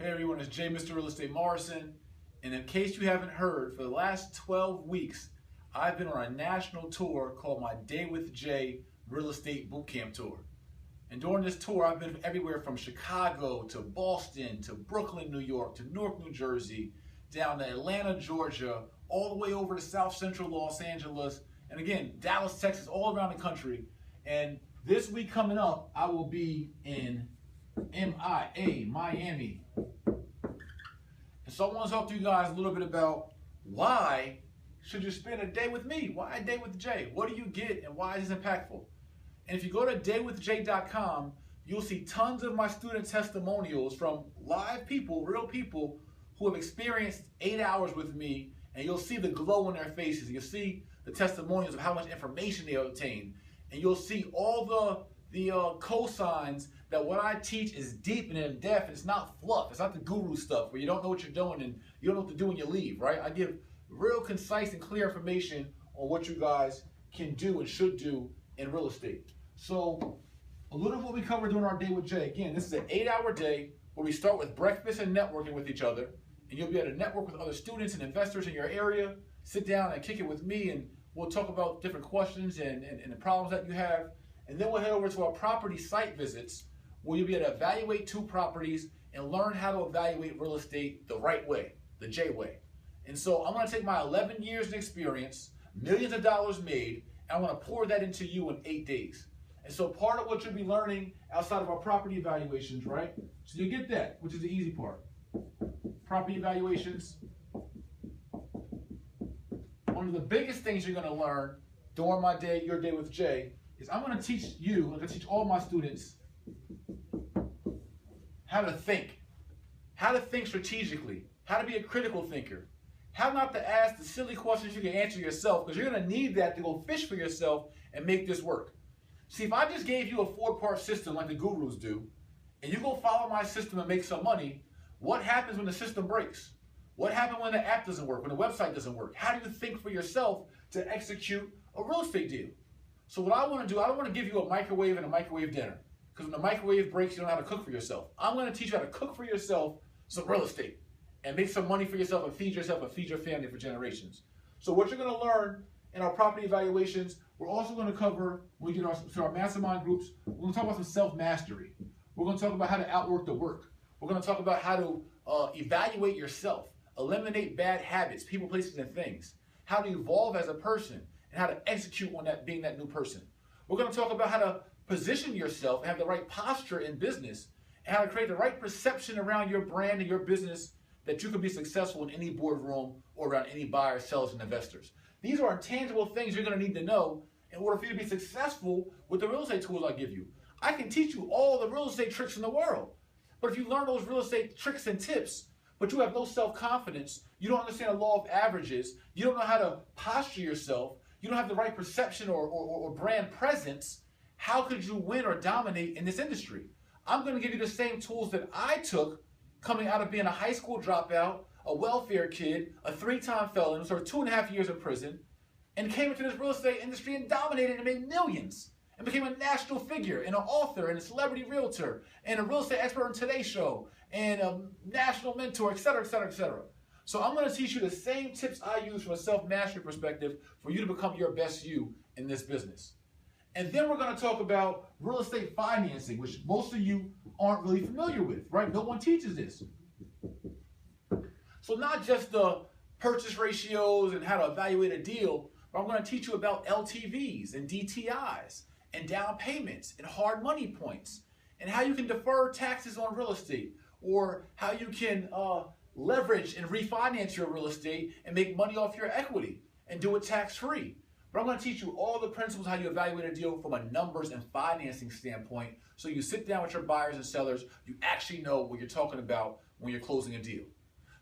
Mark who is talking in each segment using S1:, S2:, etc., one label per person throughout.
S1: Hey everyone, it's Jay, Mr.Real Estate Morrison. And in case you haven't heard, for the last 12 weeks, I've been on a national tour called my Day with Jay Real Estate Bootcamp Tour. And during this tour, I've been everywhere from Chicago to Boston to Brooklyn, New York to Newark, New Jersey, down to Atlanta, Georgia, all the way over to South Central Los Angeles, and again, Dallas, Texas, all around the country. And this week coming up, I will be in MIA, Miami. And so I want to talk to you guys a little bit about why should you spend a day with me? Why a day with Jay? What do you get and why is this impactful? And if you go to daywithjay.com, you'll see tons of my student testimonials from live people, real people who have experienced 8 hours with me, and you'll see the glow on their faces. You'll see the testimonials of how much information they obtained, and you'll see all the cosigns that what I teach is deep and in depth. It's not fluff. It's not the guru stuff where you don't know what you're doing and you don't know what to do when you leave, right? I give real concise and clear information on what you guys can do and should do in real estate. So a little of what we cover during our Day with Jay. Again, this is an 8-hour day where we start with breakfast and networking with each other. And you'll be able to network with other students and investors in your area. Sit down and kick it with me, and we'll talk about different questions and the problems that you have. And then we'll head over to our property site visits, where you'll be able to evaluate 2 properties and learn how to evaluate real estate the right way, the J way. And so I'm going to take my 11 years of experience, millions of dollars made, and I'm going to pour that into you in 8 days. And so part of what you'll be learning outside of our property evaluations, right? So you get that, which is the easy part. Property evaluations. One of the biggest things you're going to learn during my day, your Day with Jay, is I'm going to teach you, I'm going to teach all my students how to think strategically, how to be a critical thinker, how not to ask the silly questions you can answer yourself, because you're going to need that to go fish for yourself and make this work. See, if I just gave you a 4-part system like the gurus do, and you go follow my system and make some money, what happens when the system breaks? What happens when the app doesn't work, when the website doesn't work? How do you think for yourself to execute a real estate deal? So what I want to do, I don't want to give you a microwave and a microwave dinner, because when the microwave breaks, you don't know how to cook for yourself. I'm going to teach you how to cook for yourself some real estate and make some money for yourself and feed your family for generations. So what you're going to learn in our property evaluations, we're also going to cover, when we get to our mastermind groups, we're going to talk about some self-mastery. We're going to talk about how to outwork the work. We're going to talk about how to evaluate yourself, eliminate bad habits, people, places, and things, how to evolve as a person, and how to execute on that, being that new person. We're going to talk about how to position yourself and have the right posture in business, and how to create the right perception around your brand and your business that you can be successful in any boardroom or around any buyers, sellers, and investors. These are intangible things you're going to need to know in order for you to be successful with the real estate tools I give you. I can teach you all the real estate tricks in the world, but if you learn those real estate tricks and tips, but you have no self-confidence, you don't understand the law of averages, you don't know how to posture yourself, you don't have the right perception or brand presence, how could you win or dominate in this industry? I'm going to give you the same tools that I took coming out of being a high school dropout, a welfare kid, a 3-time felon, served 2.5 years in prison, and came into this real estate industry and dominated and made millions, and became a national figure, and an author, and a celebrity realtor, and a real estate expert on Today's Show, and a national mentor, etc., etc., etc. So I'm going to teach you the same tips I use from a self-mastery perspective for you to become your best you in this business. And then we're going to talk about real estate financing, which most of you aren't really familiar with, right? No one teaches this. So not just the purchase ratios and how to evaluate a deal, but I'm going to teach you about LTVs and DTIs and down payments and hard money points and how you can defer taxes on real estate, or how you can leverage and refinance your real estate and make money off your equity and do it tax-free. But I'm going to teach you all the principles how you evaluate a deal from a numbers and financing standpoint, so you sit down with your buyers and sellers, you actually know what you're talking about when you're closing a deal.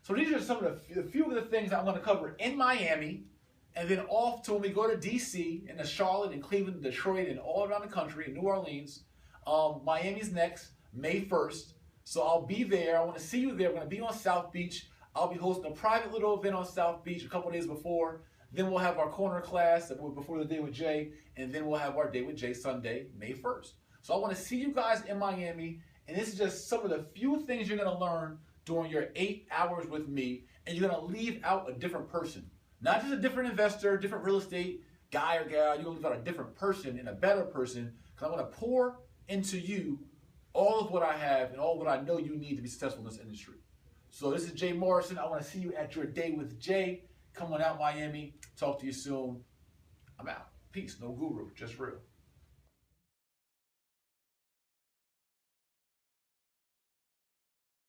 S1: So these are some of the few of the things I'm going to cover in Miami, and then off to when we go to DC, and to Charlotte and Cleveland, Detroit, and all around the country, and New Orleans. Miami's next, May 1st. So I'll be there. I want to see you there. I'm going to be on South Beach. I'll be hosting a private little event on South Beach a couple days before. Then we'll have our corner class before the Day with Jay, and then we'll have our Day with Jay Sunday, May 1st. So I want to see you guys in Miami, and this is just some of the few things you're going to learn during your 8 hours with me, and you're gonna leave out a different person. Not just a different investor, different real estate guy or gal, you're gonna leave out a different person and a better person, because I'm gonna pour into you all of what I have and all what I know you need to be successful in this industry. So this is Jay Morrison. I wanna see you at your day with Jay. Come on out, Miami. Talk to you soon. I'm out. Peace. No guru, just real.